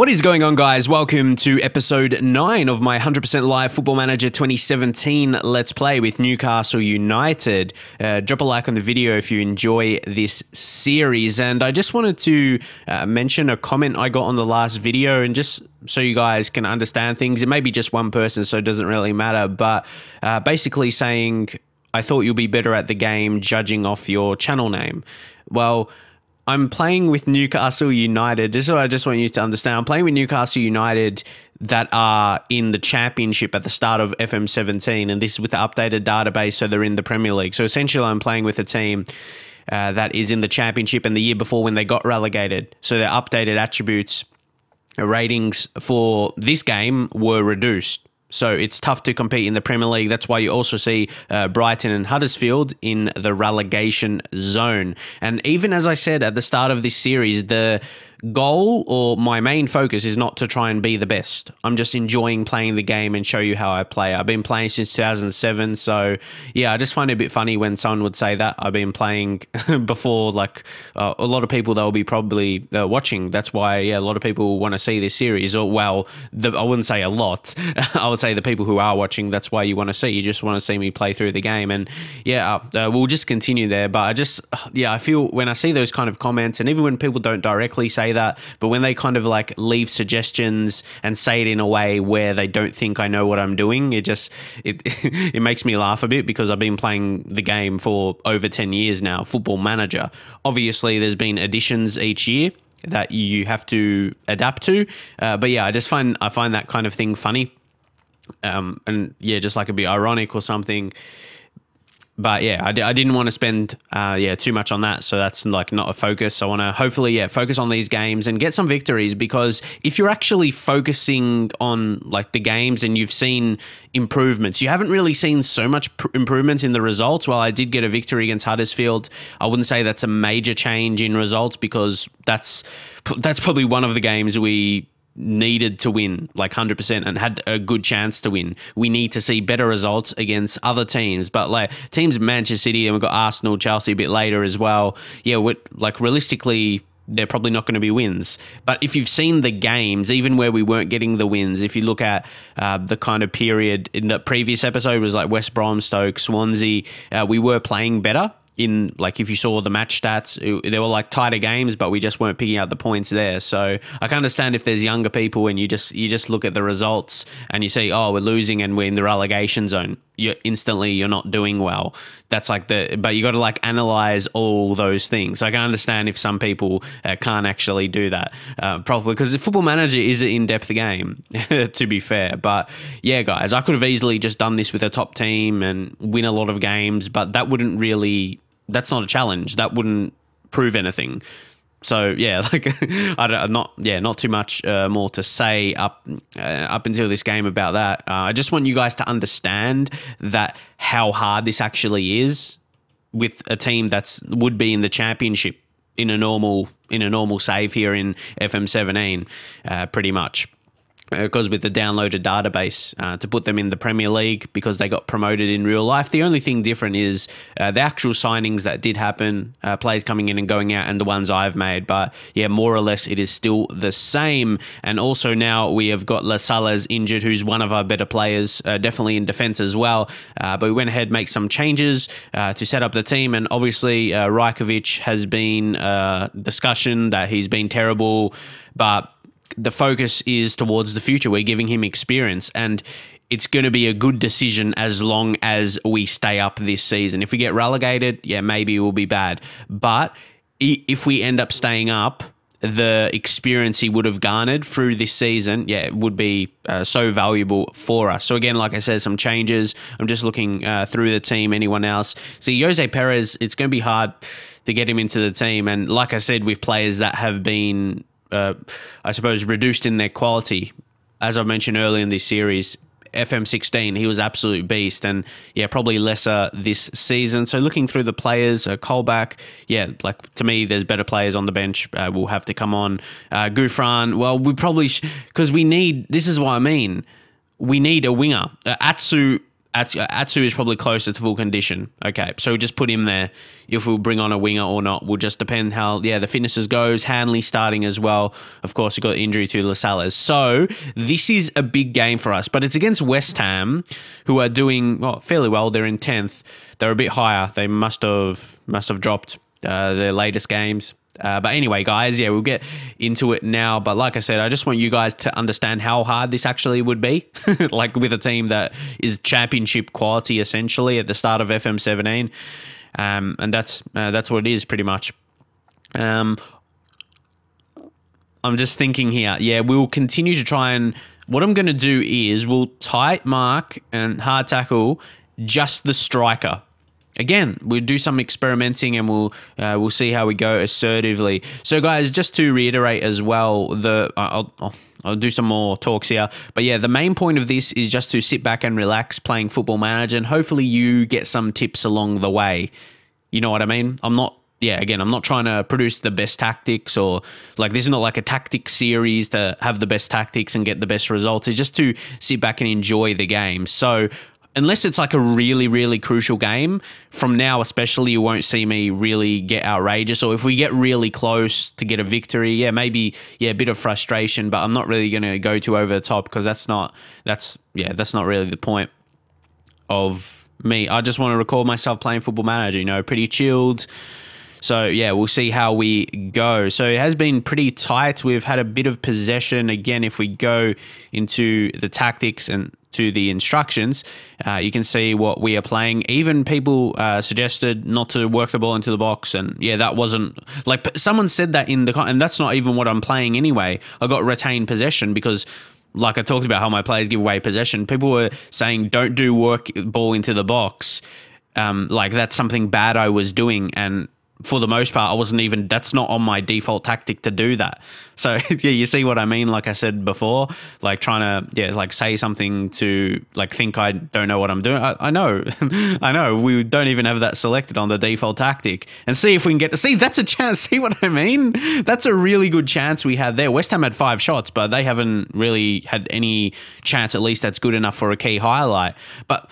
What is going on, guys? Welcome to episode 9 of my 100% live Football Manager 2017 Let's Play with Newcastle United. Drop a like on the video if you enjoy this series. And I just wanted to mention a comment I got on the last video, and just so you guys can understand things. It may be just one person, so it doesn't really matter. But basically saying, I thought you'll be better at the game judging off your channel name. Well, I'm playing with Newcastle United. This is what I just want you to understand. I'm playing with Newcastle United that are in the championship at the start of FM17, and this is with the updated database, so they're in the Premier League. So essentially, I'm playing with a team that is in the championship and the year before when they got relegated. So their updated attributes, ratings for this game were reduced. So it's tough to compete in the Premier League. That's why you also see Brighton and Huddersfield in the relegation zone. And even as I said at the start of this series, the goal or my main focus is not to try and be the best. I'm just enjoying playing the game and show you how I play. I've been playing since 2007. So yeah, I just find it a bit funny when someone would say that. I've been playing before, like a lot of people that will be probably watching. That's why, yeah, a lot of people want to see this series. Or, well, I wouldn't say a lot. I would say the people who are watching, that's why you want to see. You just want to see me play through the game. And yeah, we'll just continue there. But I feel when I see those kind of comments, and even when people don't directly say that, but when they kind of like leave suggestions and say it in a way where they don't think I know what I'm doing, it makes me laugh a bit, because I've been playing the game for over 10 years now, Football Manager. Obviously, there's been additions each year that you have to adapt to. But yeah, I find that kind of thing funny. And yeah, just like a bit ironic or something. But yeah, I didn't want to spend too much on that, so that's like not a focus. I want to hopefully focus on these games and get some victories, because if you're actually focusing on like the games and you've seen improvements, you haven't really seen so much improvements in the results. While I did get a victory against Huddersfield, I wouldn't say that's a major change in results, because that's probably one of the games we needed to win like 100% and had a good chance to win. We need to see better results against other teams, but like teams Manchester City, and we've got Arsenal, Chelsea a bit later as well. Yeah, like realistically, they're probably not going to be wins. But if you've seen the games, even where we weren't getting the wins, if you look at the kind of period in the previous episode, was like West Brom, Stoke, Swansea, we were playing better. In like, if you saw the match stats, they were like tighter games, but we just weren't picking out the points there. So I can understand if there's younger people and you just look at the results and you see, oh, we're losing and we're in the relegation zone. You're not doing well. That's like but you got to like analyze all those things. I can understand if some people can't actually do that properly, because the Football Manager is an in-depth game, to be fair. But yeah, guys, I could have easily just done this with a top team and win a lot of games, but that wouldn't really. That's not a challenge. That wouldn't prove anything. So yeah, like not too much more to say up until this game about that. I just want you guys to understand that how hard this actually is with a team would be in the championship in a normal save here in FM17, pretty much. Because with the downloaded database to put them in the Premier League, because they got promoted in real life. The only thing different is the actual signings that did happen, players coming in and going out, and the ones I've made. But yeah, more or less it is still the same. And also now we have got La Salas injured, who's one of our better players, definitely in defence as well. But we went ahead and make some changes to set up the team. And obviously Rajkovic has been discussion that he's been terrible, but the focus is towards the future. We're giving him experience, and it's going to be a good decision as long as we stay up this season. If we get relegated, yeah, maybe it will be bad. But if we end up staying up, the experience he would have garnered through this season, yeah, it would be so valuable for us. So again, like I said, some changes. I'm just looking through the team. Anyone else? See, Jose Perez, it's going to be hard to get him into the team. And like I said, with players that have been I suppose, reduced in their quality. As I mentioned earlier in this series, FM16, he was absolute beast, and yeah, probably lesser this season. So looking through the players, Colback, yeah, like to me, there's better players on the bench. Will have to come on. Gouffran, well, we probably, because we need, this is what I mean, we need a winger. Atsu Atsu is probably closer to full condition. Okay, so we'll just put him there. If we'll bring on a winger or not will just depend how the finishes goes. Hanley starting as well. Of course, we've got injury to Lascelles. So this is a big game for us, but it's against West Ham, who are doing fairly well. They're in 10th. They're a bit higher. They must have dropped their latest games. But anyway, guys, we'll get into it now. But like I said, I just want you guys to understand how hard this actually would be, like with a team that is championship quality essentially at the start of FM17, and that's what it is pretty much. I'm just thinking here. We'll continue to try and what I'm going to do is we'll tight mark and hard tackle just the striker. Again, we'll do some experimenting and we'll see how we go assertively. So, guys, just to reiterate as well, I'll do some more talks here. But the main point of this is just to sit back and relax playing Football Manager, and hopefully you get some tips along the way. You know what I mean? I'm not trying to produce the best tactics, or like this is not like a tactics series to have the best tactics and get the best results. It's just to sit back and enjoy the game. So unless it's like a really, really crucial game, from now especially, you won't see me really get outrageous. Or if we get really close to get a victory, maybe a bit of frustration, but I'm not really going to go too over the top, because that's not really the point of me. I just want to record myself playing Football Manager, pretty chilled. So, we'll see how we go. So, it has been pretty tight. We've had a bit of possession. Again, if we go into the tactics and to the instructions, you can see what we are playing. Even people suggested not to work the ball into the box, and that wasn't like someone said that and that's not even what I'm playing anyway. I got retained possession because, like I talked about how my players give away possession. People were saying don't do work ball into the box, like that's something bad I was doing, and for the most part, that's not on my default tactic to do that. So, you see what I mean? Like I said before, like trying to, like say something to like think I don't know what I'm doing. I know, I know. We don't even have that selected on the default tactic, and see if we can get to see. That's a chance. See what I mean? That's a really good chance we had there. West Ham had 5 shots, but they haven't really had any chance, at least that's good enough for a key highlight. But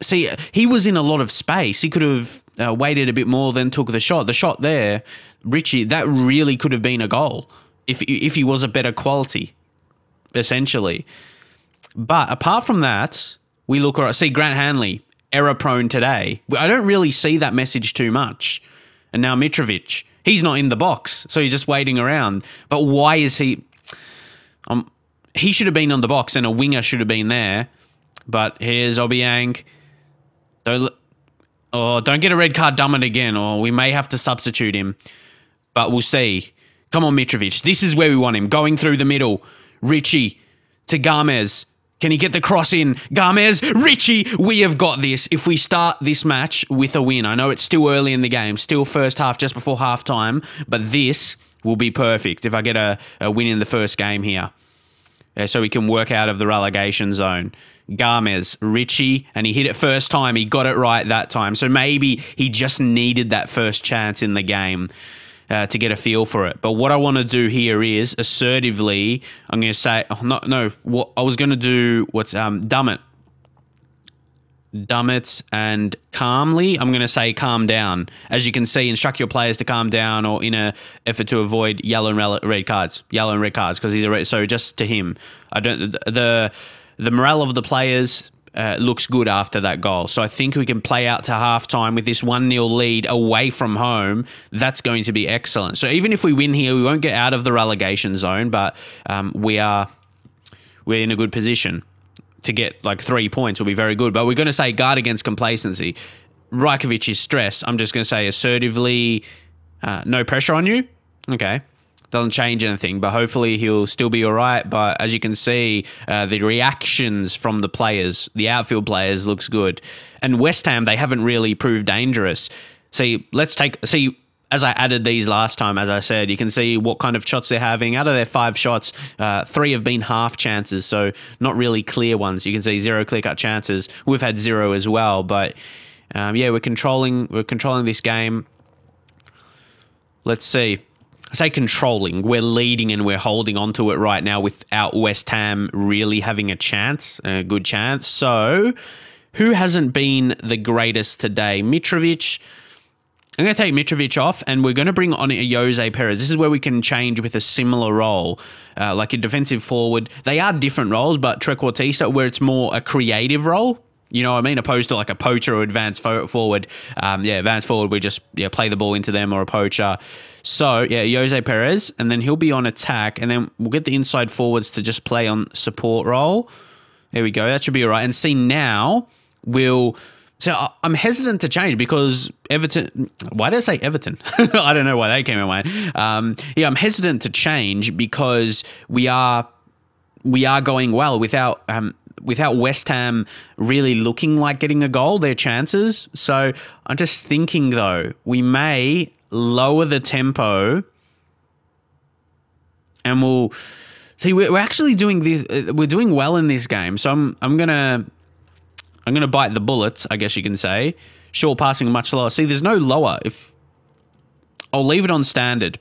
see, he was in a lot of space. He could have waited a bit more, then took the shot. The shot there, Richie, that really could have been a goal if he was a better quality, essentially. But apart from that, we look all right. See, Grant Hanley, error-prone today. I don't really see that message too much. And now Mitrovic, he's not in the box, so he's just waiting around. But why is he... he should have been on the box, and a winger should have been there. But here's Obiang. Don't get a red card, dumb it again, or we may have to substitute him. But we'll see. Come on, Mitrovic. This is where we want him. Going through the middle. Richie to Gomez. Can he get the cross in? Gomez, Richie, we have got this. If we start this match with a win, I know it's still early in the game, still first half, just before halftime, but this will be perfect if I get a win in the first game here. So we can work out of the relegation zone. Gomez, Richie, and he hit it first time. He got it right that time. So maybe he just needed that first chance in the game to get a feel for it. But what I want to do here is assertively, I'm going to say, what I was going to do, dumb it and calmly, I'm going to say calm down. As you can see, instruct your players to calm down, or in an effort to avoid yellow and red cards, because he's a red. So just to him, the morale of the players looks good after that goal. So I think we can play out to halftime with this 1-0 lead away from home. That's going to be excellent. So even if we win here, we won't get out of the relegation zone, but we're in a good position to get like 3 points. Will be very good. But we're going to say guard against complacency. Rajkovic is stressed. I'm just going to say assertively, no pressure on you. Okay. Doesn't change anything, but hopefully he'll still be all right. But as you can see, the reactions from the players, the outfield players, looks good. And West Ham, they haven't really proved dangerous. See, as I added these last time, as I said, you can see what kind of shots they're having. Out of their 5 shots, 3 have been half chances, so not really clear ones. You can see 0 clear-cut chances. We've had 0 as well, but we're controlling this game. Let's see. I say controlling. We're leading and we're holding on to it right now without West Ham really having a chance, a good chance. So who hasn't been the greatest today? Mitrovic. I'm going to take Mitrovic off, and we're going to bring on a Jose Perez. This is where we can change with a similar role, like a defensive forward. They are different roles, but trequartista, where it's more a creative role, you know what I mean, opposed to like a poacher or advanced forward. Advanced forward, we just play the ball into them, or a poacher. So, Jose Perez, and then he'll be on attack, and then we'll get the inside forwards to just play on support role. There we go. That should be all right. And see, now So I'm hesitant to change because Everton. Why did I say Everton? I don't know why they came in my mind. I'm hesitant to change because we are going well without West Ham really looking like getting a goal. Their chances. So I'm just thinking though, we may lower the tempo, and we'll see. We're actually doing this. We're doing well in this game. So I'm gonna bite the bullet, I guess you can say. Short passing much lower. See, there's no lower. I'll leave it on standard.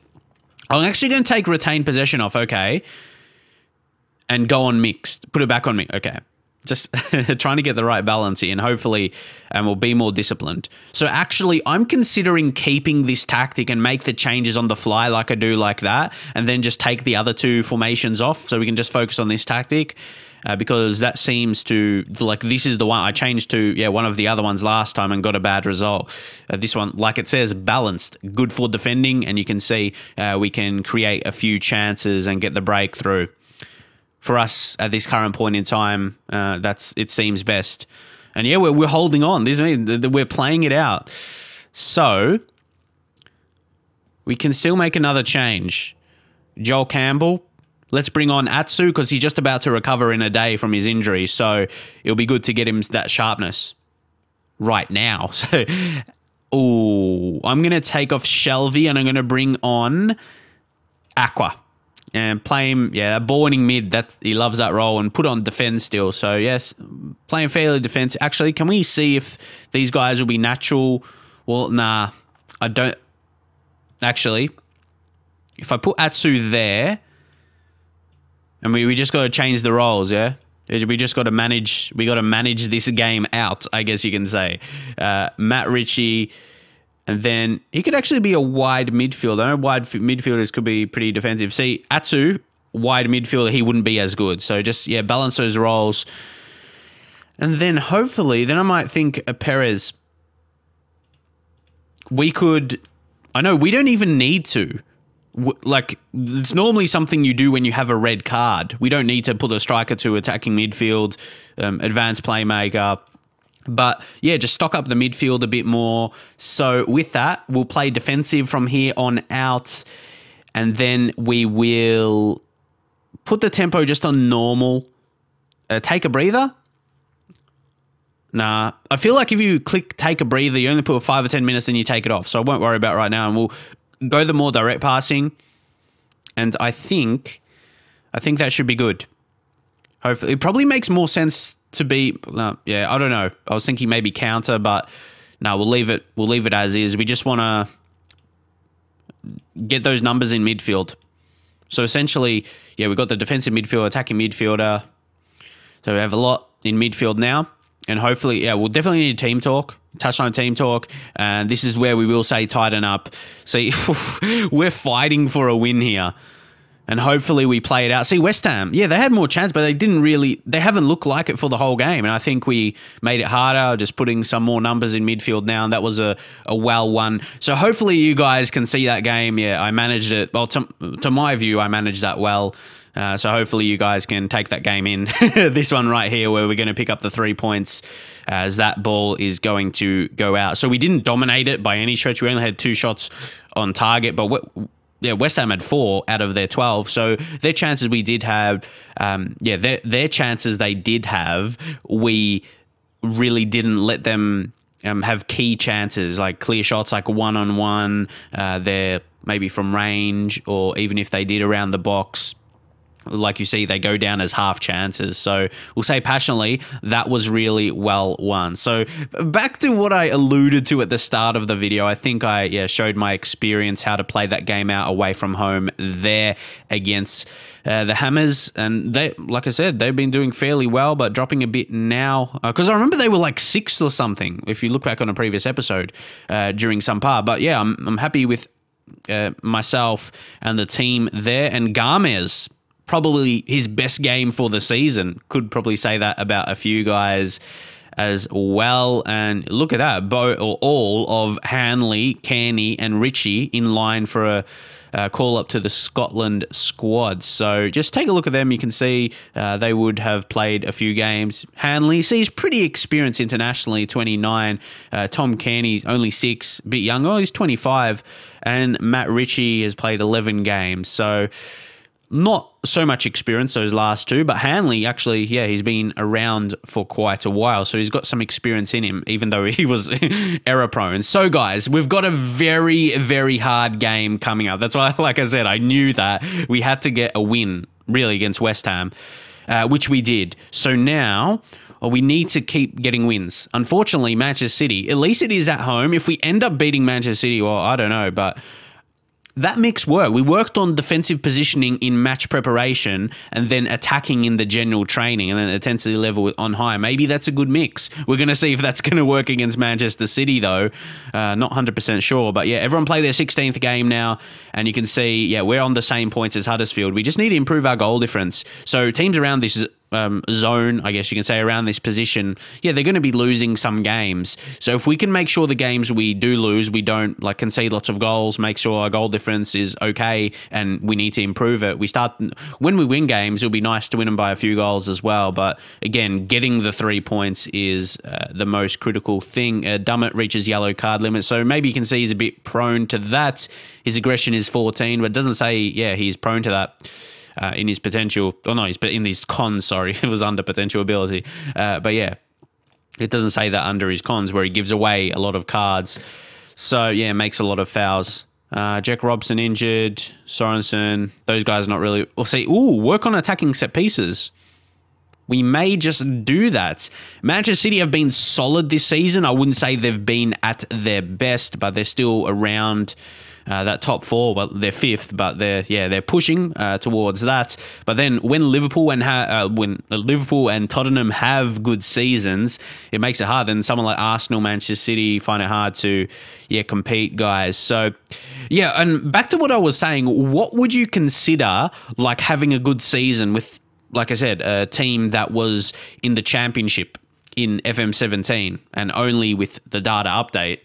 I'm actually going to take retained possession off, okay, and go on mixed. Put it back on me, okay. Just trying to get the right balance here, and hopefully we'll be more disciplined. So actually, I'm considering keeping this tactic and make the changes on the fly like I do like that, and then just take the other two formations off so we can just focus on this tactic. Because that seems to, like, this is the one I changed to, one of the other ones last time and got a bad result. This one, like it says, balanced, good for defending, and you can see we can create a few chances and get the breakthrough. For us, at this current point in time, it seems best. And we're holding on. We're playing it out. So, we can still make another change. Joel Campbell. Let's bring on Atsu because he's just about to recover in a day from his injury. So it'll be good to get him that sharpness right now. So, I'm going to take off Shelvey and I'm going to bring on Aqua and play him, that ball-winning mid. He loves that role, and put on defense still. So, yes, playing fairly defense. Actually, can we see if these guys will be natural? Well, nah, I don't. Actually, if I put Atsu there, and we just got to change the roles, yeah? We just got to manage, this game out, I guess you can say. Matt Ritchie, and then he could actually be a wide midfielder. I know wide midfielders could be pretty defensive. See, Atsu, wide midfielder, he wouldn't be as good. So just, balance those roles. And then hopefully, I might think Perez. I know we don't even need to. Like, it's normally something you do when you have a red card. We don't need to put a striker to attacking midfield, advanced playmaker. But, just stock up the midfield a bit more. So, with that, we'll play defensive from here on out. And then we will put the tempo just on normal. Take a breather. Nah, I feel like if you click take a breather, you only put 5 or 10 minutes and you take it off. So, I won't worry about it right now. And we'll go the more direct passing, and I think that should be good. Hopefully, it probably makes more sense to be. I don't know. I was thinking maybe counter, but no, we'll leave it. We'll leave it as is. We just want to get those numbers in midfield. So essentially, we've got the defensive midfielder, attacking midfielder. So we have a lot in midfield now, and hopefully, we'll definitely need team talk. Touchline team talk, and this is where we will say tighten up. See, we're fighting for a win here, and hopefully we play it out. See, West Ham, they had more chance, but they haven't looked like it for the whole game, and I think we made it harder, just putting some more numbers in midfield now, and that was a well one. So hopefully you guys can see that game. I managed it. Well, to my view, I managed that well. So hopefully you guys can take that game in. This one right here where we're going to pick up the 3 points as that ball is going to go out. So we didn't dominate it by any stretch. We only had 2 shots on target, but West Ham had 4 out of their 12. So their chances we did have, their chances they did have, we really didn't let them have key chances, like clear shots, like one-on-one, they're maybe from range, or even if they did around the box. like you see, they go down as half chances. So we'll say passionately, that was really well won. So back to what I alluded to at the start of the video, I think I showed my experience how to play that game out away from home there against the Hammers. And they, like I said, they've been doing fairly well, but dropping a bit now. Because I remember they were like 6th or something, if you look back on a previous episode during some part. But yeah, I'm happy with myself and the team there. And Games, probably his best game for the season. Could probably say that about a few guys as well. And look at that. All of Hanley, Kearney and Richie in line for a call up to the Scotland squad. So just take a look at them. You can see they would have played a few games. Hanley, see, he's pretty experienced internationally, 29. Tom Kearney's only 6, a bit younger. He's 25. And Matt Ritchie has played 11 games. So not so much experience, those last 2, but Hanley actually, yeah, he's been around for quite a while, so he's got some experience in him, even though he was error prone. So guys, we've got a very, very hard game coming up. That's why, like I said, I knew that we had to get a win, really, against West Ham, which we did. So now we need to keep getting wins. Unfortunately, Manchester City, at least it is at home. If we end up beating Manchester City, well, I don't know, but that mix worked. We worked on defensive positioning in match preparation and then attacking in the general training and then intensity level on high. Maybe that's a good mix. We're going to see if that's going to work against Manchester City, though. Not 100% sure. But yeah, everyone played their 16th game now. And you can see, yeah, we're on the same points as Huddersfield. We just need to improve our goal difference. So teams around this zone, I guess you can say, around this position, yeah, they're going to be losing some games. So if we can make sure the games we do lose, we don't like concede lots of goals, make sure our goal difference is okay, and we need to improve it. When we win games, it'll be nice to win them by a few goals as well. But again, getting the 3 points is the most critical thing. Dummett reaches yellow card limit, so maybe you can see he's a bit prone to that. His aggression is 14, but it doesn't say, yeah, he's prone to that. In his potential, or no, in his cons, sorry, it was under potential ability. But yeah, it doesn't say that under his cons, where he gives away a lot of cards. So yeah, makes a lot of fouls. Jack Robson injured, Sorensen, those guys not really. Or say, work on attacking set pieces. We may just do that. Manchester City have been solid this season. I wouldn't say they've been at their best, but they're still around that top 4. Well, they're 5th, but they're pushing towards that. But then when Liverpool and Tottenham have good seasons, it makes it hard. Then someone like Arsenal, Manchester City find it hard to compete, guys. So yeah, and back to what I was saying, what would you consider like having a good season with, like I said, a team that was in the championship in FM17 and only with the data update,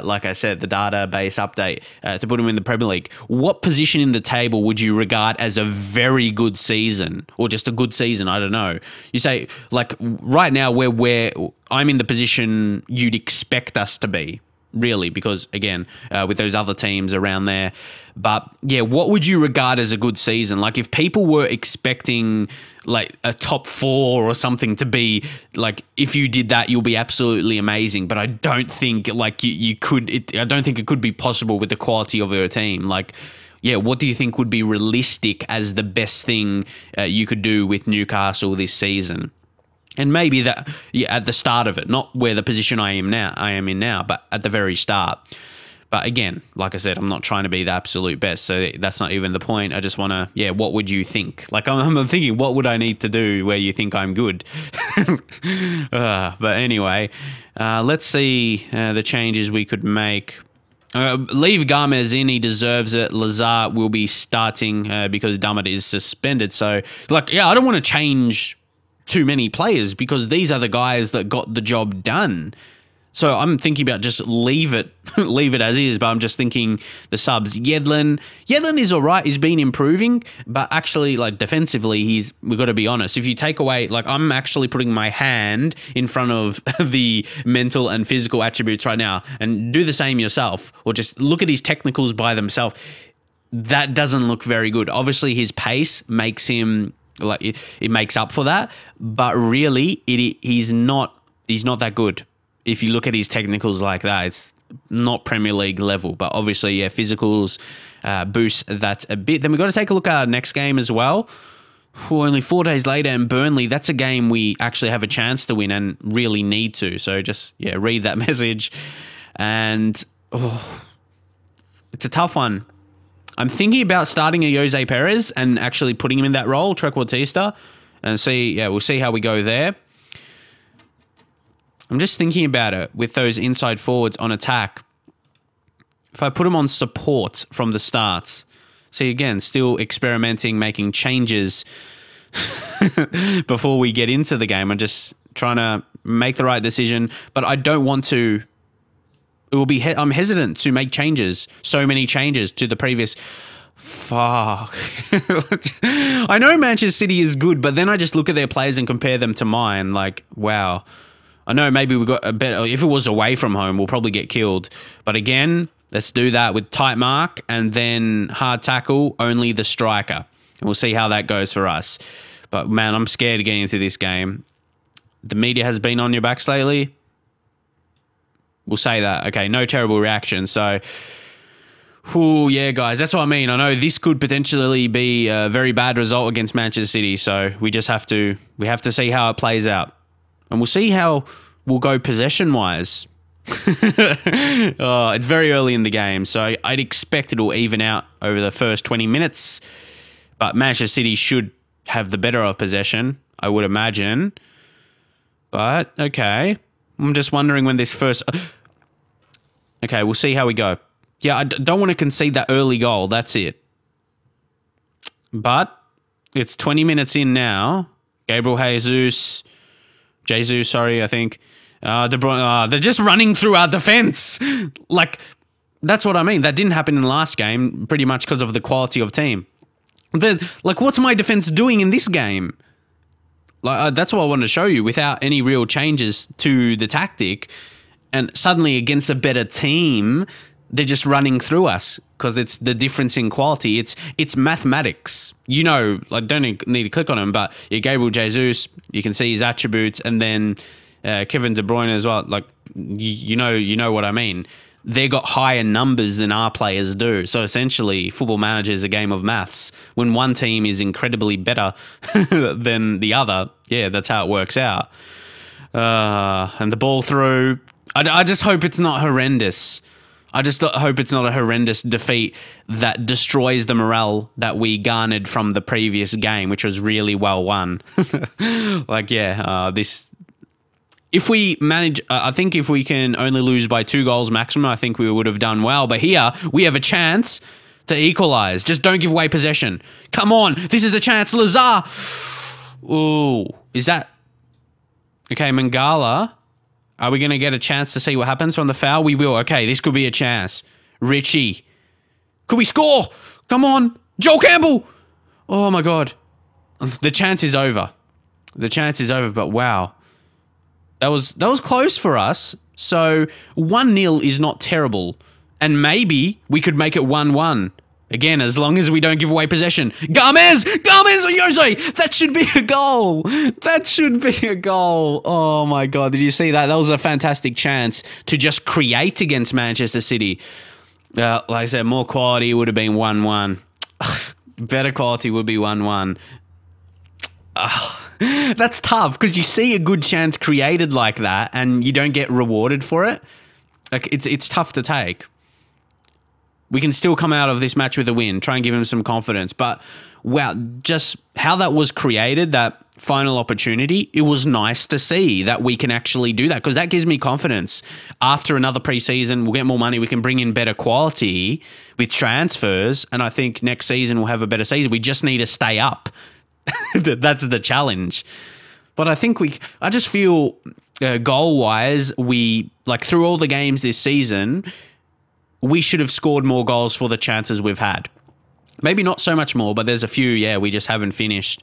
like I said, the database update to put them in the Premier League? What position in the table would you regard as a very good season or just a good season? I don't know. You say, like, right now where I'm in the position you'd expect us to be, really, because again, with those other teams around there. But yeah, what would you regard as a good season? Like, if people were expecting like a top 4 or something to be like, if you did that, you'll be absolutely amazing. But I don't think like you could. I don't think it could be possible with the quality of your team. Like, yeah, what do you think would be realistic as the best thing you could do with Newcastle this season? And maybe that, at the start of it, not where the position I am in now, but at the very start. But again, like I said, I'm not trying to be the absolute best, so that's not even the point. I just want to, what would you think? Like, I'm thinking, what would I need to do where you think I'm good? But anyway, let's see the changes we could make. Leave Games in, he deserves it. Lazar will be starting because Dummett is suspended. So, like, I don't want to change too many players because these are the guys that got the job done. So I'm thinking about just leave it as is, but I'm just thinking the subs. Yedlin is all right. He's been improving, but actually, like, defensively, we've got to be honest. If you take away, like, I'm actually putting my hand in front of the mental and physical attributes right now, and do the same yourself, or just look at his technicals by themselves. That doesn't look very good. Obviously, his pace makes him, like, it makes up for that, but really, he's not that good. If you look at his technicals like that, it's not Premier League level. But obviously, physicals boost that a bit. Then we've got to take a look at our next game as well. only 4 days later, and Burnley, that's a game we actually have a chance to win and really need to. So just, yeah, read that message. And it's a tough one. I'm thinking about starting a Jose Perez and actually putting him in that role, Trequartista, and we'll see how we go there. I'm just thinking about it with those inside forwards on attack. If I put them on support from the start, see, again, still experimenting, making changes before we get into the game. I'm just trying to make the right decision, but I don't want to. I'm hesitant to make changes. So many changes to the previous. Fuck. I know Manchester City is good, but then I just look at their players and compare them to mine. Like, wow. I know maybe we got a better. If it was away from home, we'll probably get killed. But again, let's do that with tight mark and then hard tackle, only the striker. And we'll see how that goes for us. But man, I'm scared of getting into this game. The media has been on your backs lately. We'll say that. Okay, no terrible reaction. So, yeah, guys, that's what I mean. I know this could potentially be a very bad result against Manchester City. So we have to see how it plays out. And we'll see how we'll go possession-wise. It's very early in the game, so I'd expect it'll even out over the first 20 minutes. But Manchester City should have the better of possession, I would imagine. But, okay. I'm just wondering when this first... Okay, we'll see how we go. Yeah, I don't want to concede that early goal. That's it. But it's 20 minutes in now. Gabriel Jesus, I think. De Bruyne, they're just running through our defense. Like, that's what I mean. That didn't happen in the last game, pretty much because of the quality of team. Then, like, what's my defense doing in this game? Like, that's what I wanted to show you, without any real changes to the tactic. And suddenly, against a better team, they're just running through us because it's the difference in quality. It's mathematics. You know, I don't need to click on him, but yeah, Gabriel Jesus, you can see his attributes, and then Kevin De Bruyne as well. Like, you know what I mean. They got higher numbers than our players do. So essentially, Football Manager is a game of maths. When one team is incredibly better than the other, yeah, that's how it works out. And the ball through. I just hope it's not horrendous. I just hope it's not a horrendous defeat that destroys the morale that we garnered from the previous game, which was really well won. Like, yeah, if we manage, I think if we can only lose by 2 goals maximum, I think we would have done well. But here, we have a chance to equalise. Just don't give away possession. Come on, this is a chance. Lazar. Ooh, is that... Okay, Mangala. Are we going to get a chance to see what happens from the foul? We will. Okay, this could be a chance. Richie. Could we score? Come on. Joel Campbell. Oh, my God. The chance is over. The chance is over, but wow. That was close for us. So 1-0 is not terrible. And maybe we could make it 1-1. Again, as long as we don't give away possession. Gomez or Jose. That should be a goal. That should be a goal. Oh, my God. Did you see that? That was a fantastic chance to just create against Manchester City. Like I said, more quality would have been 1-1. Better quality would be 1-1. That's tough because you see a good chance created like that and you don't get rewarded for it. Like, it's tough to take. We can still come out of this match with a win, try and give him some confidence. But, wow, just how that was created, that final opportunity, it was nice to see that we can actually do that because that gives me confidence. After another preseason, we'll get more money. We can bring in better quality with transfers. And I think next season we'll have a better season. We just need to stay up. That's the challenge. But I think I just feel goal-wise, through all the games this season, we should have scored more goals for the chances we've had. Maybe not so much more, but there's a few, we just haven't finished.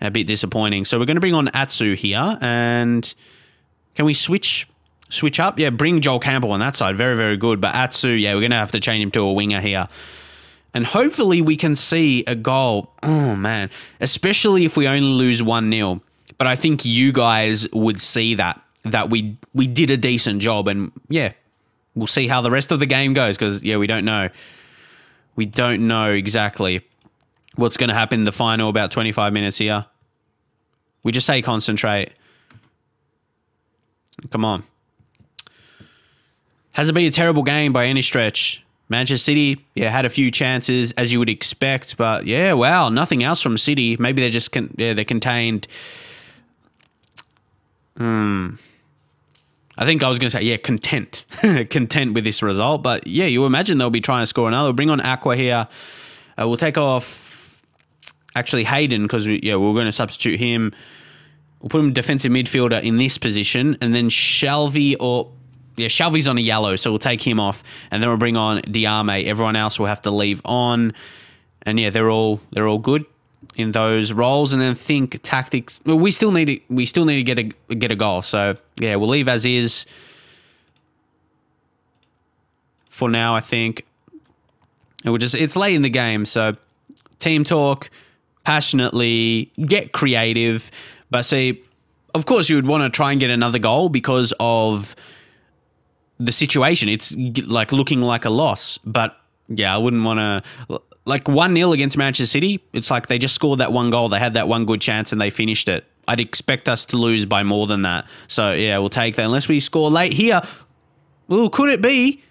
A bit disappointing. So we're going to bring on Atsu here. And can we switch up? Yeah, bring Joel Campbell on that side. Very, very good. But Atsu, we're going to have to change him to a winger here. And hopefully we can see a goal. Oh, man. Especially if we only lose 1-0. But I think you guys would see that we did a decent job. And, we'll see how the rest of the game goes because, we don't know. We don't know exactly. what's going to happen in the final about 25 minutes here. We just say concentrate. Come on. Hasn't been a terrible game by any stretch. Manchester City, yeah, had a few chances as you would expect, but yeah, wow, nothing else from City. Maybe they're just they're contained. I think I was going to say, yeah, content. Content with this result. But yeah, you imagine they'll be trying to score another. We'll bring on Aqua here. We'll take off, actually, Hayden, because we're going to substitute him. We'll put him defensive midfielder in this position. And then Shelvey Shelvey's on a yellow, so we'll take him off. And then we'll bring on Diame. Everyone else will have to leave on. And yeah, they're all good in those roles. And then think tactics. Well, we still need to get a goal. So yeah, we'll leave as is for now, I think. And it's late in the game, so team talk, passionately, get creative. But see, of course you would want to try and get another goal because of the situation. It's like looking like a loss. But yeah, I wouldn't want to... Like 1-0 against Manchester City, it's like they just scored that one goal. They had that one good chance and they finished it. I'd expect us to lose by more than that. So yeah, we'll take that. Unless we score late here. Well, could it be?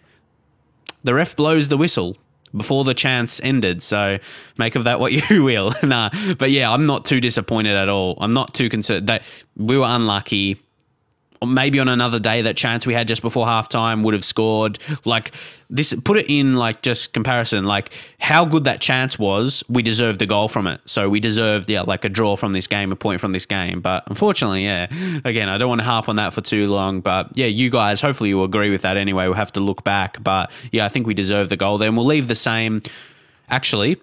The ref blows the whistle before the chance ended. So make of that what you will. Nah, but yeah, I'm not too disappointed at all. I'm not too concerned. That we were unlucky. Or maybe on another day, that chance we had just before halftime would have scored. Like this, put it in like just comparison, like how good that chance was. We deserved a goal from it. So we deserved, like a draw from this game, a point from this game. But unfortunately, yeah, again, I don't want to harp on that for too long. But yeah, you guys, hopefully you will agree with that anyway. We'll have to look back. But yeah, I think we deserve the goal. Then we'll leave the same. Actually,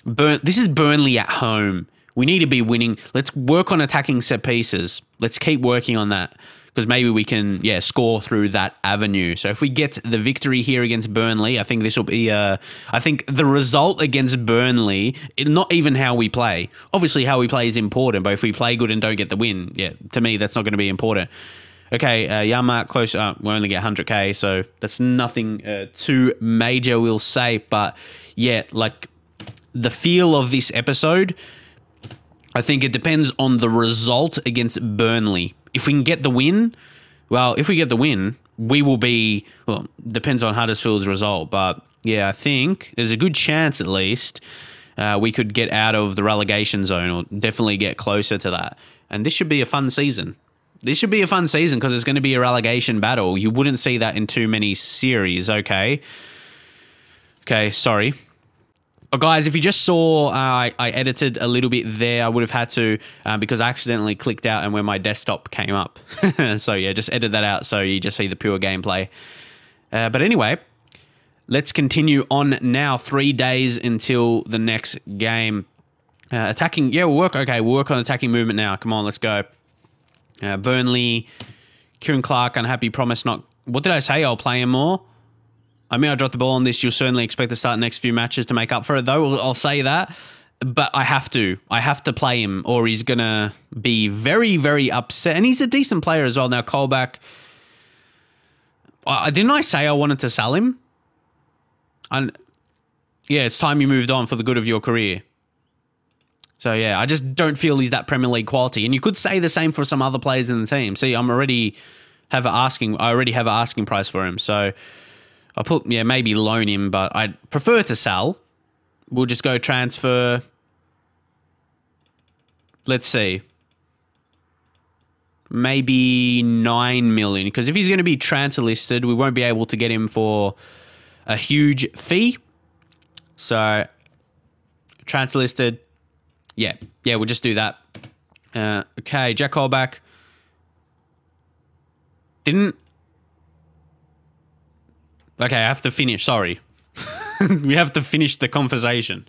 this is Burnley at home. We need to be winning. Let's work on attacking set pieces. Let's keep working on that. Because maybe we can, score through that avenue. So if we get the victory here against Burnley, I think this will be, I think the result against Burnley, not even how we play. Obviously, how we play is important, but if we play good and don't get the win, to me, that's not going to be important. Okay, Yama, close. We only get 100k, so that's nothing too major, we'll say. But yeah, like the feel of this episode, I think it depends on the result against Burnley. If we can get the win, we will be, well, depends on Huddersfield's result. But yeah, I think there's a good chance at least we could get out of the relegation zone or definitely get closer to that. And this should be a fun season. This should be a fun season because it's going to be a relegation battle. You wouldn't see that in too many series, okay? Okay, sorry. Oh, guys, if you just saw, I edited a little bit there. I would have had to because I accidentally clicked out and when my desktop came up. So, yeah, just edit that out so you just see the pure gameplay. But anyway, let's continue on now. 3 days until the next game. Attacking, yeah, we'll work. Okay, we'll work on attacking movement now. Come on, let's go. Burnley, Kieran Clark, unhappy, promise not. What did I say? I'll play him more. I mean, I dropped the ball on this. You'll certainly expect to start the next few matches to make up for it, though. I'll say that. But I have to. I have to play him or he's going to be very, very upset. And he's a decent player as well. Now, Colback. Didn't I say I wanted to sell him? Yeah, it's time you moved on for the good of your career. So, yeah, I just don't feel he's that Premier League quality. And you could say the same for some other players in the team. See, I already have an asking price for him. So I'll put, maybe loan him, but I'd prefer to sell. We'll just go transfer. Let's see. Maybe 9 million. Because if he's going to be transfer listed, we won't be able to get him for a huge fee. So, transfer listed. Yeah, we'll just do that. Okay, Jack Colback. Okay, I have to finish. Sorry. We have to finish the conversation.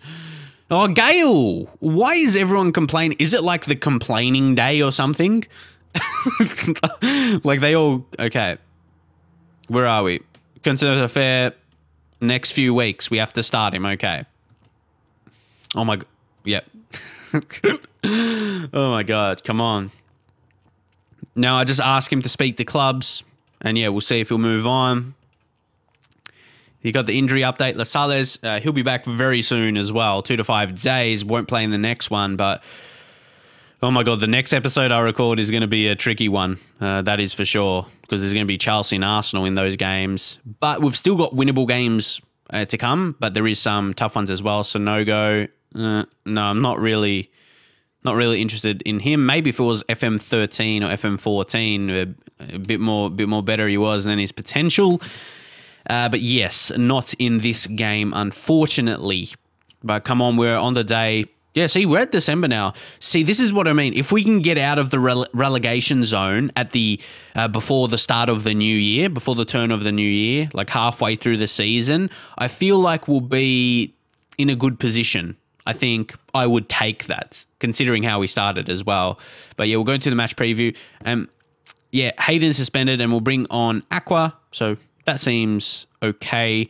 Oh, Gale. Why is everyone complaining? Is it like the complaining day or something? Like they all... Okay. Where are we? Conservative affair. Next few weeks. We have to start him. Okay. Oh my... Yep. Oh my God. Come on. Now I just ask him to speak to clubs. And yeah, we'll see if he'll move on. You got the injury update. Lascelles, he'll be back very soon as well. 2 to 5 days. Won't play in the next one, but oh my God, the next episode I record is going to be a tricky one. That is for sure, because there's going to be Chelsea and Arsenal in those games. But we've still got winnable games to come, but there is some tough ones as well. So no go. No, I'm not really interested in him. Maybe if it was FM13 or FM14, a bit more better he was than his potential. But yes, not in this game, unfortunately. But come on, we're on the day. Yeah, see, we're at December now. See, this is what I mean. If we can get out of the relegation zone at the before the start of the new year, before the turn of the new year, like halfway through the season, I feel like we'll be in a good position. I think I would take that, considering how we started as well. But yeah, we'll go to the match preview. Yeah, Hayden suspended, and we'll bring on Aqua. So that seems okay.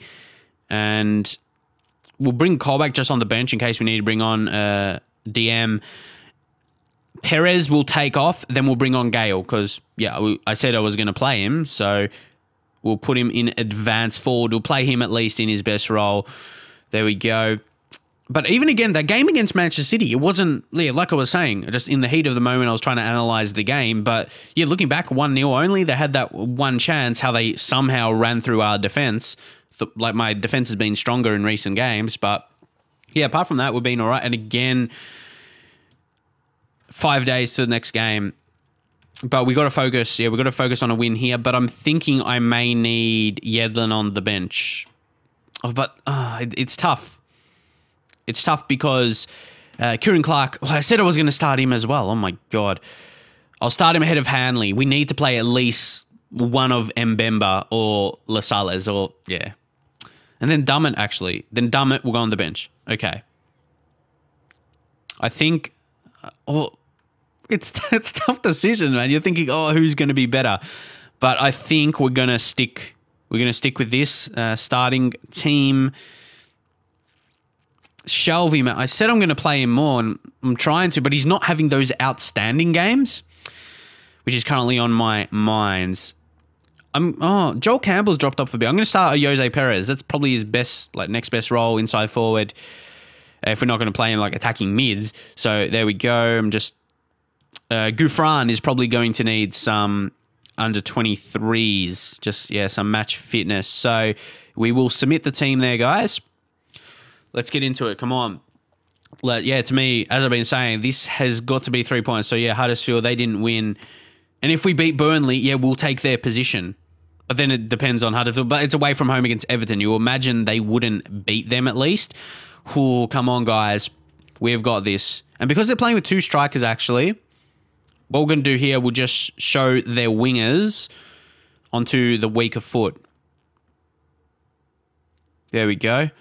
And we'll bring Cole back just on the bench in case we need to bring on DM. Perez will take off, then we'll bring on Gale because, yeah, I said I was going to play him. So we'll put him in advance forward. We'll play him at least in his best role. There we go. But even again, that game against Manchester City, it wasn't, yeah, like I was saying, just in the heat of the moment, I was trying to analyse the game. But yeah, looking back, 1-0 only, they had that one chance, how they somehow ran through our defence. Like, my defence has been stronger in recent games. But yeah, apart from that, we've been all right. And again, 5 days to the next game. But we got to focus. Yeah, we got to focus on a win here. But I'm thinking I may need Yedlin on the bench. Oh, but it's tough. It's tough because Kieran Clark, I said I was going to start him as well. Oh, my God. I'll start him ahead of Hanley. We need to play at least one of Mbemba or Lascelles or, yeah. And then Dummett, actually. Then Dummett will go on the bench. Okay. I think, it's a tough decision, man. You're thinking, who's going to be better? But I think we're going to stick with this starting team. Shelby, man, I said I'm going to play him more, and I'm trying to, but he's not having those outstanding games, which is currently on my mind. Joel Campbell's dropped off a bit. I'm going to start Jose Perez. That's probably his best, like, next best role, inside forward, if we're not going to play him, like, attacking mid. So there we go. I'm just... Gouffran is probably going to need some under 23s, just, yeah, some match fitness. So we will submit the team there, guys. Let's get into it. Come on. Yeah, to me, as I've been saying, this has got to be 3 points. So, yeah, Huddersfield, they didn't win. And if we beat Burnley, yeah, we'll take their position. But then it depends on Huddersfield. But it's away from home against Everton. You imagine they wouldn't beat them at least. Ooh, come on, guys. We've got this. And because they're playing with 2 strikers, actually, what we're going to do here, we'll just show their wingers onto the weaker foot. There we go.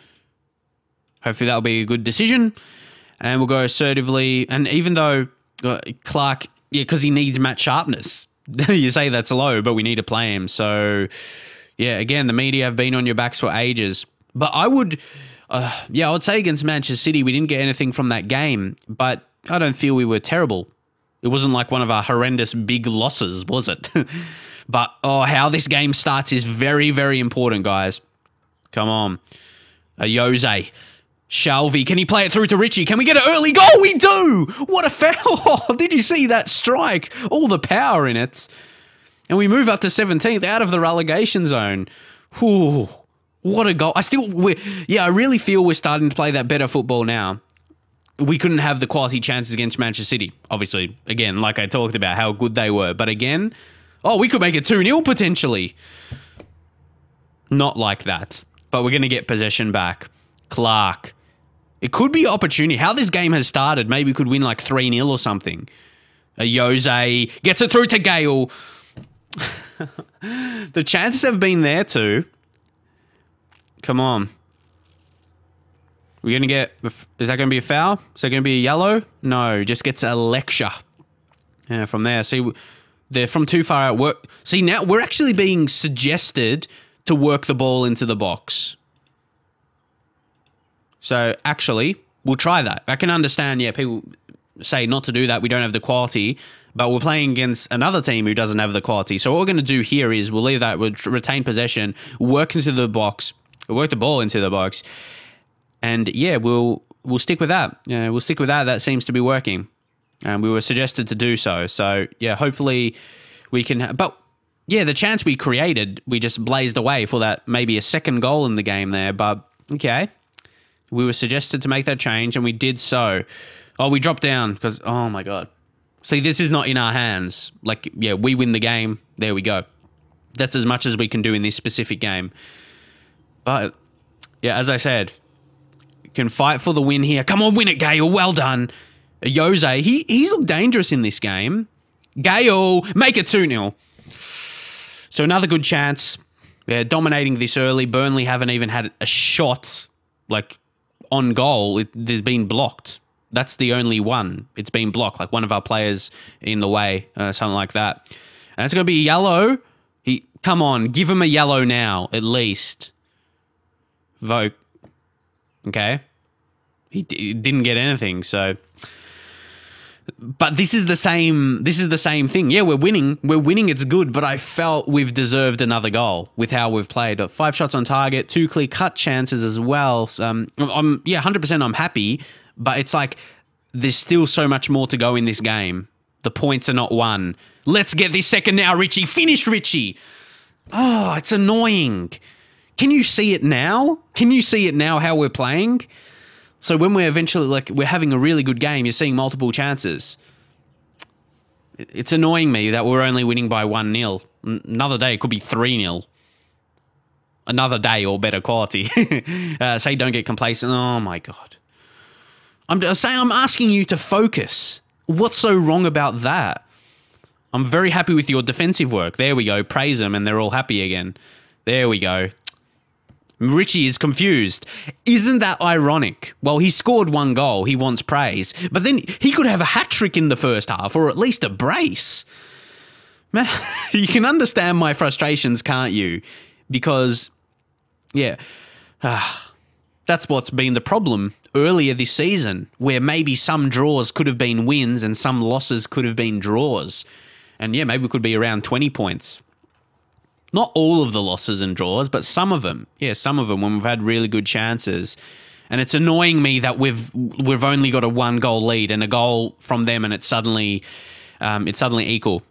Hopefully that'll be a good decision. And we'll go assertively. And even though Clark, yeah, because he needs match sharpness. You say that's low, but we need to play him. So, yeah, again, the media have been on your backs for ages. But I would, I would say against Manchester City, we didn't get anything from that game. But I don't feel we were terrible. It wasn't like one of our horrendous big losses, was it? But, how this game starts is very, very important, guys. Come on. Jose. Shelby, can he play it through to Richie? Can we get an early goal? We do! What a foul! Did you see that strike? All the power in it. And we move up to 17th, out of the relegation zone. Whew, what a goal. I really feel we're starting to play that better football now. We couldn't have the quality chances against Manchester City. Obviously, again, like I talked about, how good they were. But again, we could make it 2-0 potentially. Not like that. But we're going to get possession back. Clark. It could be opportunity. How this game has started, maybe we could win like 3-0 or something. Jose gets it through to Gale. The chances have been there too. Come on. We're going to get... Is that going to be a foul? Is that going to be a yellow? No, just gets a lecture. Yeah, from there. See, they're from too far out. See, now we're actually being suggested to work the ball into the box. So, actually, we'll try that. I can understand, yeah, people say not to do that. We don't have the quality. But we're playing against another team who doesn't have the quality. So, what we're going to do here is we'll leave that. We'll retain possession, work into the box, We worked the ball into the box. And yeah, we'll stick with that. Yeah, we'll stick with that. That seems to be working. And we were suggested to do so. So yeah, hopefully we can. But yeah, the chance we created, we just blazed away for that maybe a second goal in the game there. But okay, we were suggested to make that change, and we did so. Oh, we dropped down because, oh my God. See, this is not in our hands. Like, yeah, we win the game. There we go. That's as much as we can do in this specific game. But yeah, as I said, can fight for the win here. Come on, win it, Gale. Well done. Jose, he's looked dangerous in this game. Gale, make it 2-0. So another good chance. Yeah, dominating this early. Burnley haven't even had a shot, like, on goal. There's been blocked. That's the only one. It's been blocked, like one of our players in the way, something like that. And it's going to be a yellow. Come on, give him a yellow now, at least. Vote. Okay. He didn't get anything, so. But this is the same thing. Yeah, we're winning. We're winning, it's good, but I felt we've deserved another goal with how we've played. 5 shots on target, 2 clear cut chances as well. So, yeah, 100% I'm happy, but it's like there's still so much more to go in this game. The points are not won. Let's get this second now, Richie. Finish, Richie. Oh, it's annoying. Can you see it now? Can you see it now how we're playing? So when we're eventually, like, we're having a really good game, you're seeing multiple chances. It's annoying me that we're only winning by 1-0. Another day, it could be 3-0. Another day or better quality. Say don't get complacent. Oh, my God. I'm asking you to focus. What's so wrong about that? I'm very happy with your defensive work. There we go. Praise them and they're all happy again. There we go. Richie is confused. Isn't that ironic? Well, he scored 1 goal. He wants praise. But then he could have a hat-trick in the first half or at least a brace. Man, you can understand my frustrations, can't you? Because, yeah, that's what's been the problem earlier this season, where maybe some draws could have been wins and some losses could have been draws. And yeah, maybe we could be around 20 points. Not all of the losses and draws, but some of them. Yeah, some of them when we've had really good chances. And it's annoying me that we've only got a 1-goal lead and a goal from them, and it's suddenly equal.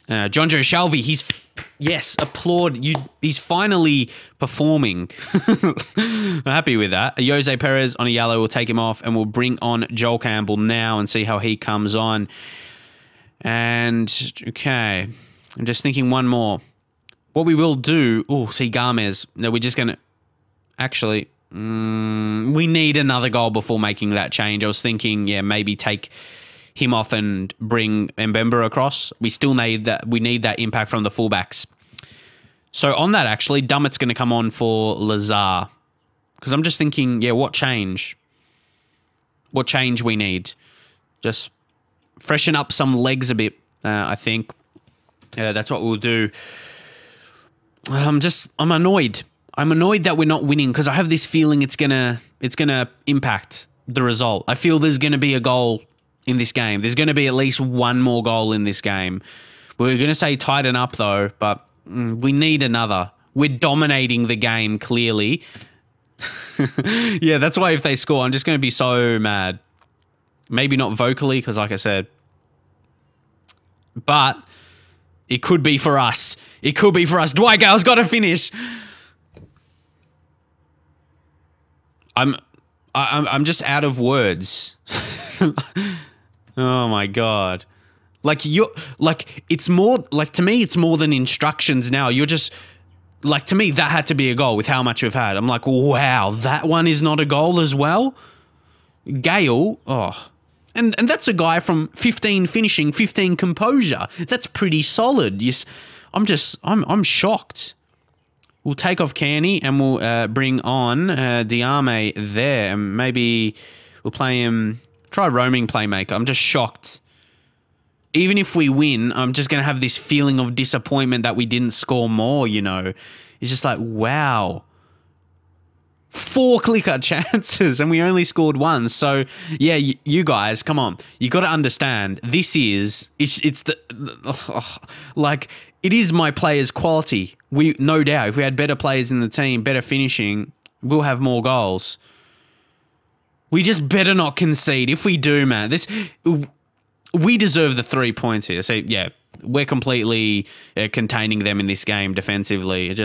John Joe Shelby, yes, applaud you. He's finally performing. I'm happy with that. Jose Perez on a yellow. We'll take him off, and we'll bring on Joel Campbell now and see how he comes on. And okay, I'm just thinking one more. What we will do... Oh, see, Gomez. No, we're just going to... Actually, we need another goal before making that change. I was thinking, yeah, maybe take him off and bring Mbemba across. We still need that. We need that impact from the fullbacks. So on that, actually, Dummett's going to come on for Lazar. Because I'm just thinking, yeah, what change? What change we need? Just freshen up some legs a bit, I think. That's what we'll do. I'm annoyed. I'm annoyed that we're not winning because I have this feeling it's gonna impact the result. I feel there's gonna be a goal in this game. There's gonna be at least 1 more goal in this game. We're gonna say tighten up though, but we need another. We're dominating the game clearly. Yeah, that's why if they score, I'm just gonna be so mad. Maybe not vocally because, like I said, but it could be for us. It could be for us. Dwight Gale's got to finish. I'm just out of words. Oh my God. It's more like, to me, it's more than instructions now. You're just like, to me, that had to be a goal with how much we've had. I'm like, wow, that one is not a goal as well. Gale, oh. And that's a guy from 15 finishing, 15 composure. That's pretty solid. Yes, I'm shocked. We'll take off Kearney and we'll bring on Diame there. And maybe we'll play him, try roaming playmaker. I'm just shocked. Even if we win, I'm just going to have this feeling of disappointment that we didn't score more, you know. It's just like, wow. 4 clear-cut chances and we only scored 1. So, yeah, you guys, come on. You got to understand, this is, like, it is my players' quality. No doubt, if we had better players in the team, better finishing, We'll have more goals. We just better not concede. If we do, man, we deserve the 3 points here. So, yeah, we're completely containing them in this game defensively.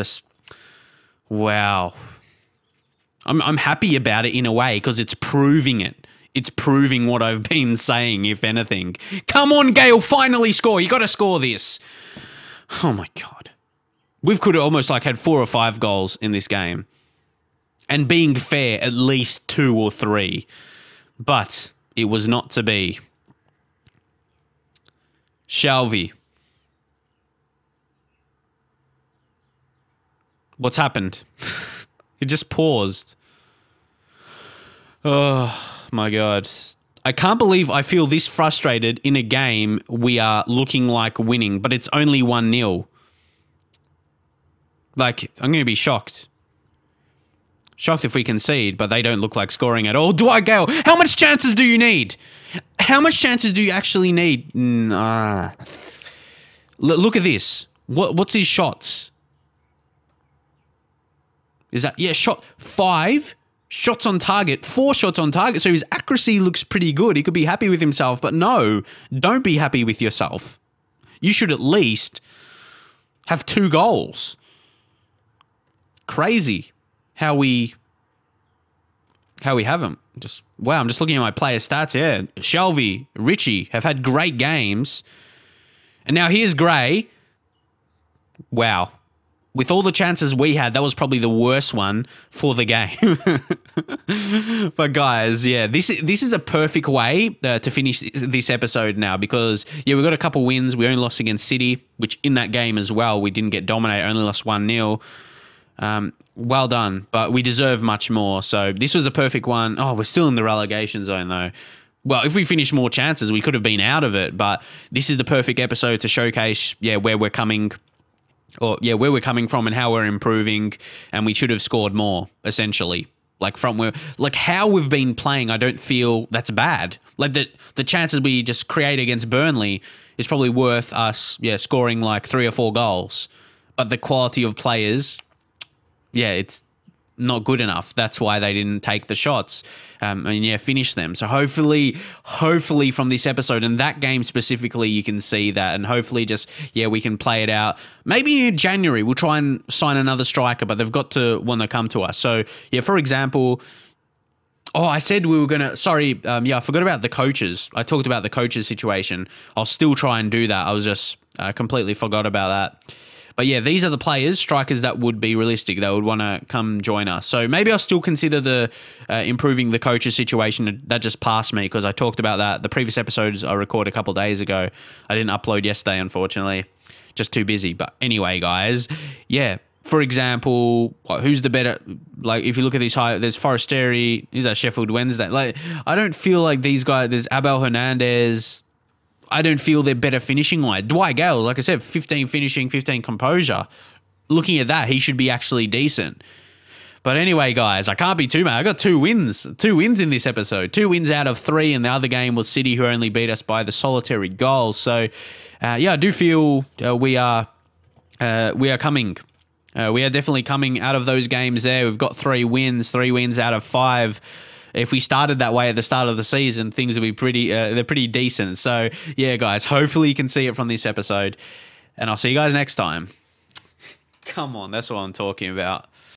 Wow. I'm happy about it in a way because it's proving it. It's proving what I've been saying, if anything. Come on, Gale, finally score. You got to score this. Oh, my God. We could have almost had 4 or 5 goals in this game. And being fair, at least 2 or 3. But it was not to be. Shelby. What's happened? It just paused. Oh, my God. I can't believe I feel this frustrated in a game we are looking like winning, but it's only 1-0. I'm going to be shocked. Shocked if we concede, but they don't look like scoring at all. Dwight Gale, how much chances do you need? How much chances do you actually need? Look at this. What's his shots? Is that, yeah, shot 5 shots on target, 4 shots on target. So his accuracy looks pretty good. He could be happy with himself, but no, don't be happy with yourself. You should at least have 2 goals. Crazy how we have them. Wow, I'm just looking at my player stats here. Shelby, Richie have had great games. And now here's Gray. Wow. With all the chances we had, that was probably the worst one for the game. But guys, yeah, this is a perfect way to finish this episode now because, yeah, we got a couple wins. We only lost against City, which in that game as well, we didn't get dominated, only lost 1-0. Well done, but we deserve much more. So this was a perfect one. Oh, we're still in the relegation zone though. Well, if we finish more chances, we could have been out of it, but this is the perfect episode to showcase, yeah, where we're coming from and how we're improving, and we should have scored more, essentially. How we've been playing, I don't feel that's bad. The chances we just create against Burnley is probably worth us, yeah, scoring 3 or 4 goals. But the quality of players, yeah, it's not good enough. That's why they didn't take the shots finish them. So hopefully from this episode and that game specifically, you can see that, and hopefully we can play it out. Maybe in January, we'll try and sign another striker, but they've got to want to come to us. So, yeah, for example, I said we were going to, I forgot about the coaches. I talked about the coaches situation. I'll still try and do that. I was just completely forgot about that. But yeah, these are the players, strikers that would be realistic, that would want to come join us. So maybe I'll still consider the improving the coaches situation. That just passed me because I talked about that. The previous episodes I recorded a couple of days ago. I didn't upload yesterday, unfortunately. Just too busy. But anyway, guys, yeah. For example, who's the better, if you look at these there's Forestieri, is that Sheffield Wednesday? I don't feel like these guys, there's Abel Hernandez, I don't feel they're better finishing wise. Dwight Gale, like I said, 15 finishing, 15 composure. Looking at that, he should be actually decent. But anyway, guys, I can't be too mad. I got 2 wins. 2 wins in this episode. 2 wins out of 3, and the other game was City, who only beat us by the solitary goal. So, yeah, I do feel we are coming. We are definitely coming out of those games there. We've got 3 wins out of 5. If we started that way at the start of the season, things would be they're pretty decent. So, yeah, guys, hopefully you can see it from this episode. And I'll see you guys next time. Come on, that's what I'm talking about.